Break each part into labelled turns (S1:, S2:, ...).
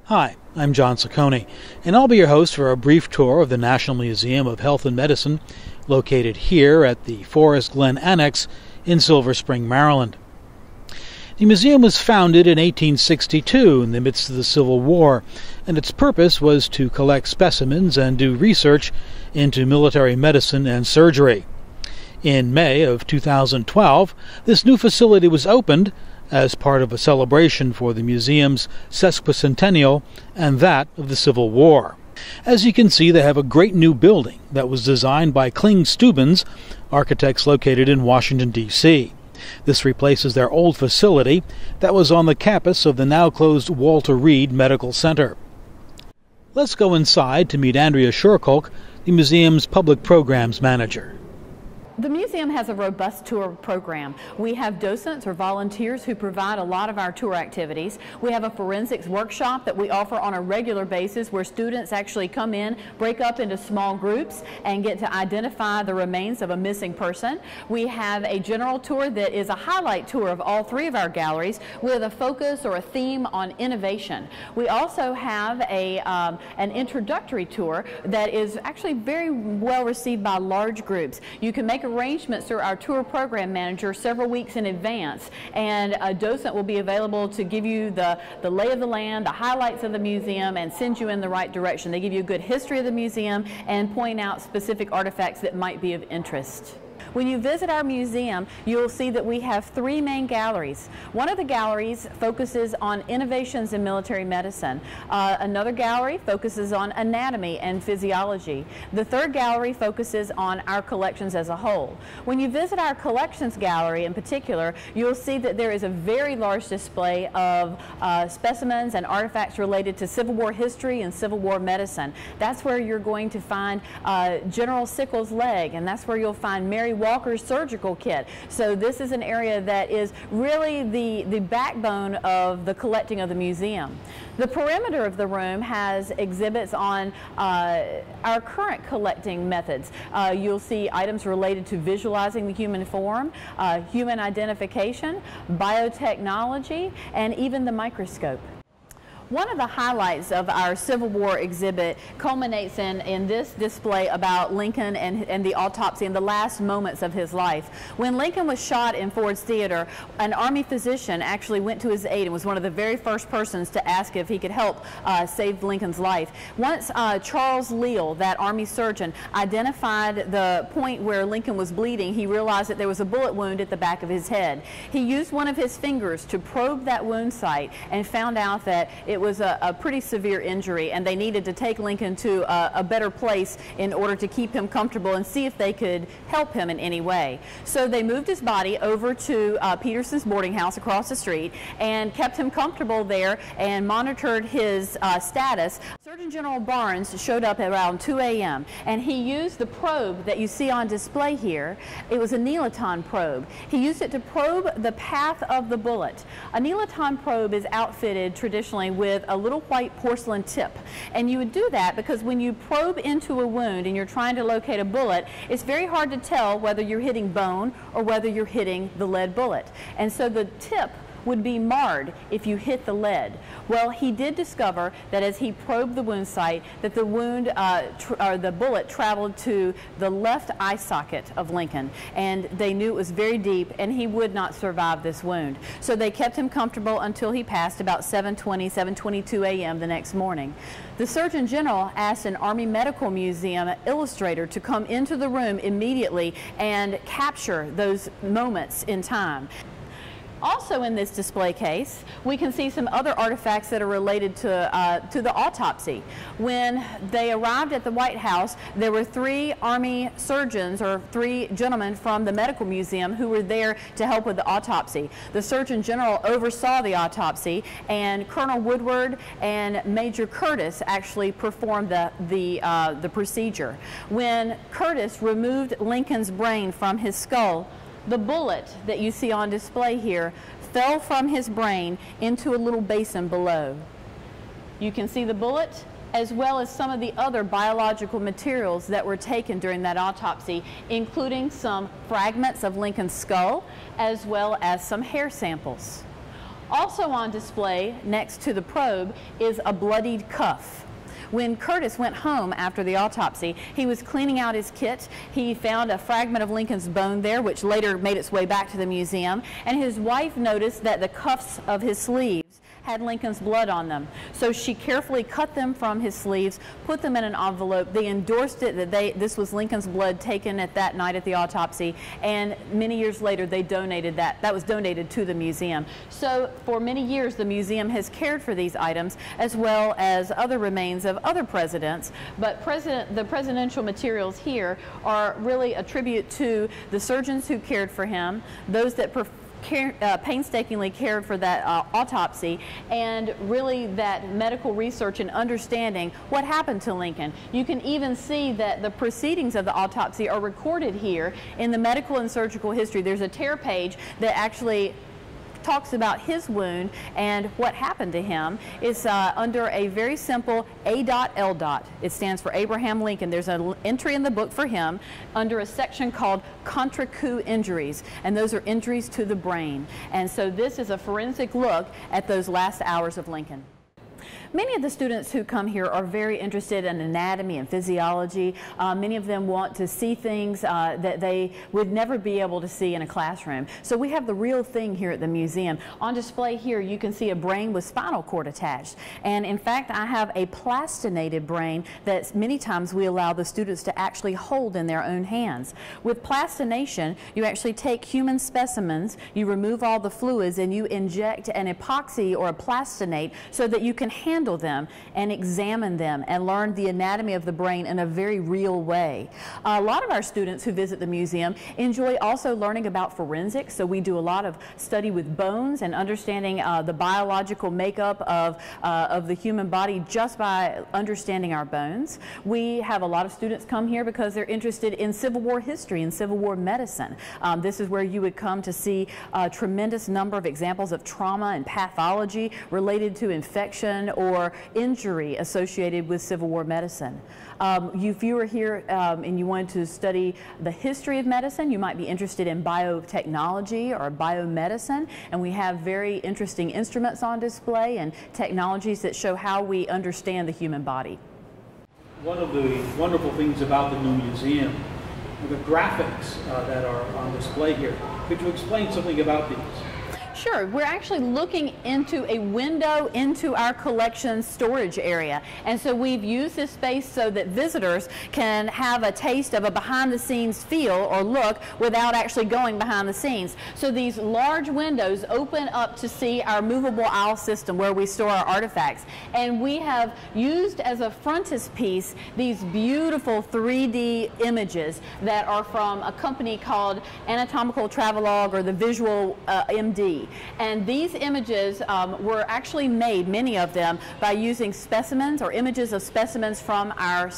S1: Hi, I'm JohnCCiccone, and I'll be your host for a brief tour of the National Museum of Health and Medicine, located here at the Forest Glen Annex in Silver Spring, Maryland. The museum was founded in 1862 in the midst of the Civil War, and its purpose was to collect specimens and do research into military medicine and surgery. In May of 2012, this new facility was opened as part of a celebration for the museum's sesquicentennial and that of the Civil War. As you can see, they have a great new building that was designed by Kling Stubbins, architects located in Washington, D.C. This replaces their old facility that was on the campus of the now-closed Walter Reed Medical Center. Let's go inside to meet Andrea Shurkolk, the museum's public programs manager.
S2: The museum has a robust tour program. We have docents or volunteers who provide a lot of our tour activities. We have a forensics workshop that we offer on a regular basis where students actually come in, break up into small groups, and get to identify the remains of a missing person. We have a general tour that is a highlight tour of all three of our galleries with a focus or a theme on innovation. We also have an introductory tour that is actually very well received by large groups. You can make arrangements through our tour program manager several weeks in advance, and a docent will be available to give you the lay of the land, the highlights of the museum, and send you in the right direction. They give you a good history of the museum and point out specific artifacts that might be of interest. When you visit our museum, you'll see that we have three main galleries. One of the galleries focuses on innovations in military medicine. Another gallery focuses on anatomy and physiology. The third gallery focuses on our collections as a whole. When you visit our collections gallery in particular, you'll see that there is a very large display of specimens and artifacts related to Civil War history and Civil War medicine. That's where you're going to find General Sickles' leg, and that's where you'll find Mary Walker's surgical kit. So this is an area that is really the backbone of the collecting of the museum. The perimeter of the room has exhibits on our current collecting methods. You'll see items related to visualizing the human form, human identification, biotechnology, and even the microscope. One of the highlights of our Civil War exhibit culminates in this display about Lincoln and the autopsy and the last moments of his life. When Lincoln was shot in Ford's Theater, an Army physician actually went to his aid and was one of the very first persons to ask if he could help save Lincoln's life. Once Charles Leal, that Army surgeon, identified the point where Lincoln was bleeding, he realized that there was a bullet wound at the back of his head. He used one of his fingers to probe that wound site and found out that it was a pretty severe injury, and they needed to take Lincoln to a better place in order to keep him comfortable and see if they could help him in any way. So they moved his body over to Peterson's boarding house across the street and kept him comfortable there and monitored his status. Surgeon General Barnes showed up at around 2 a.m. and he used the probe that you see on display here. It was a Neelaton probe. He used it to probe the path of the bullet. A Neelaton probe is outfitted traditionally with a little white porcelain tip, and you would do that because when you probe into a wound and you're trying to locate a bullet, it's very hard to tell whether you're hitting bone or whether you're hitting the lead bullet, and so the tip would be marred if you hit the lead. Well, he did discover that as he probed the wound site that the wound or the bullet traveled to the left eye socket of Lincoln, and they knew it was very deep and he would not survive this wound. So they kept him comfortable until he passed about 7:20, 7:22 a.m. the next morning. The Surgeon General asked an Army Medical Museum illustrator to come into the room immediately and capture those moments in time. Also in this display case, we can see some other artifacts that are related to the autopsy. When they arrived at the White House, there were three Army surgeons, or three gentlemen from the Medical Museum, who were there to help with the autopsy. The Surgeon General oversaw the autopsy, and Colonel Woodward and Major Curtis actually performed the procedure. When Curtis removed Lincoln's brain from his skull, the bullet that you see on display here fell from his brain into a little basin below. You can see the bullet as well as some of the other biological materials that were taken during that autopsy, including some fragments of Lincoln's skull as well as some hair samples. Also on display next to the probe is a bloodied cuff. When Curtis went home after the autopsy, he was cleaning out his kit. He found a fragment of Lincoln's bone there, which later made its way back to the museum, and his wife noticed that the cuffs of his sleeves had Lincoln's blood on them. So she carefully cut them from his sleeves, put them in an envelope. They endorsed it that this was Lincoln's blood taken at that night at the autopsy, and many years later they donated that. That was donated to the museum. So for many years the museum has cared for these items as well as other remains of other presidents, but the presidential materials here are really a tribute to the surgeons who cared for him, those that painstakingly cared for that autopsy, and really that medical research and understanding what happened to Lincoln. You can even see that the proceedings of the autopsy are recorded here in the medical and surgical history. There's a tear page that actually talks about his wound and what happened to him. Is under a very simple A.L. It stands for Abraham Lincoln. There's an entry in the book for him under a section called contra coup injuries, and those are injuries to the brain. And so this is a forensic look at those last hours of Lincoln. Many of the students who come here are very interested in anatomy and physiology. Many of them want to see things that they would never be able to see in a classroom. So we have the real thing here at the museum. On display here you can see a brain with spinal cord attached. And in fact I have a plastinated brain that many times we allow the students to actually hold in their own hands. With plastination you actually take human specimens, you remove all the fluids, and you inject an epoxy or a plastinate so that you can handle them and examine them and learn the anatomy of the brain in a very real way. A lot of our students who visit the museum enjoy also learning about forensics, so we do a lot of study with bones and understanding the biological makeup of the human body just by understanding our bones. We have a lot of students come here because they're interested in Civil War history and Civil War medicine. This is where you would come to see a tremendous number of examples of trauma and pathology related to infection or injury associated with Civil War medicine. If you were here and you wanted to study the history of medicine, you might be interested in biotechnology or biomedicine, and we have very interesting instruments on display and technologies that show how we understand the human body.
S1: One of the wonderful things about the new museum are the graphics that are on display here. Could you explain something about these?
S2: Sure. We're actually looking into a window into our collection storage area. And so we've used this space so that visitors can have a taste of a behind-the-scenes feel or look without actually going behind the scenes. So these large windows open up to see our movable aisle system where we store our artifacts. And we have used as a frontispiece these beautiful 3D images that are from a company called Anatomical Travelogue, or the Visual MD. And these images were actually made, many of them, by using specimens or images of specimens from our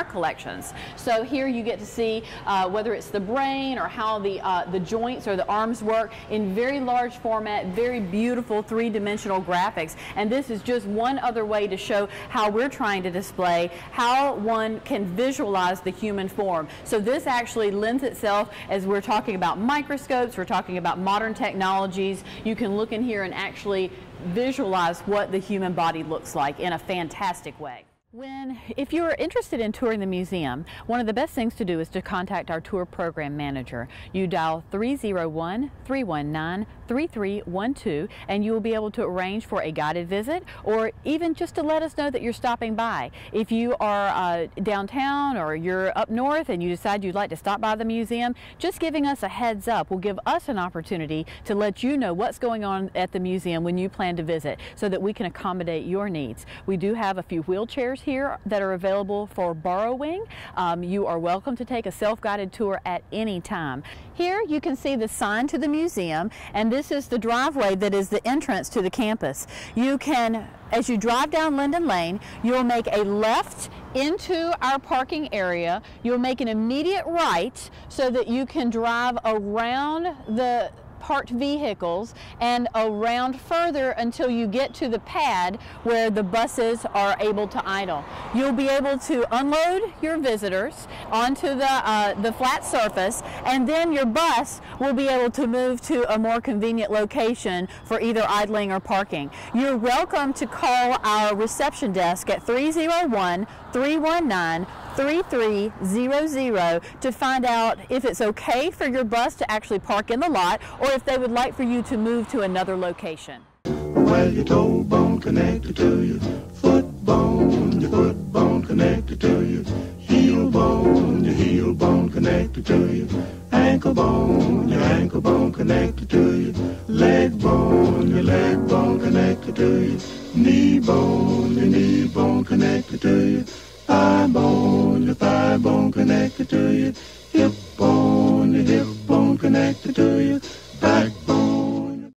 S2: collections. So here you get to see whether it's the brain or how the joints or the arms work in very large format, very beautiful three-dimensional graphics. And this is just one other way to show how we're trying to display how one can visualize the human form. So this actually lends itself, as we're talking about microscopes, we're talking about modern technologies, you can look in here and actually visualize what the human body looks like in a fantastic way. If you're interested in touring the museum, one of the best things to do is to contact our tour program manager. You dial 301-319-3312 and you will be able to arrange for a guided visit, or even just to let us know that you're stopping by. If you are downtown or you're up north and you decide you'd like to stop by the museum, just giving us a heads up will give us an opportunity to let you know what's going on at the museum when you plan to visit, so that we can accommodate your needs. We do have a few wheelchairs here that are available for borrowing. You are welcome to take a self-guided tour at any time. Here you can see the sign to the museum, and this is the driveway that is the entrance to the campus. You can, as you drive down Linden Lane, you'll make a left into our parking area. You'll make an immediate right so that you can drive around the parked vehicles and around further until you get to the pad where the buses are able to idle. You'll be able to unload your visitors onto the flat surface, and then your bus will be able to move to a more convenient location for either idling or parking. You're welcome to call our reception desk at 301-319-3300 to find out if it's okay for your bus to actually park in the lot, or if they would like for you to move to another location.
S3: Well, your toe bone connected to your foot bone connected to your heel bone connected to your ankle bone connected to your leg bone connected to your knee bone connected to your thigh bone connected to your hip bone connected to your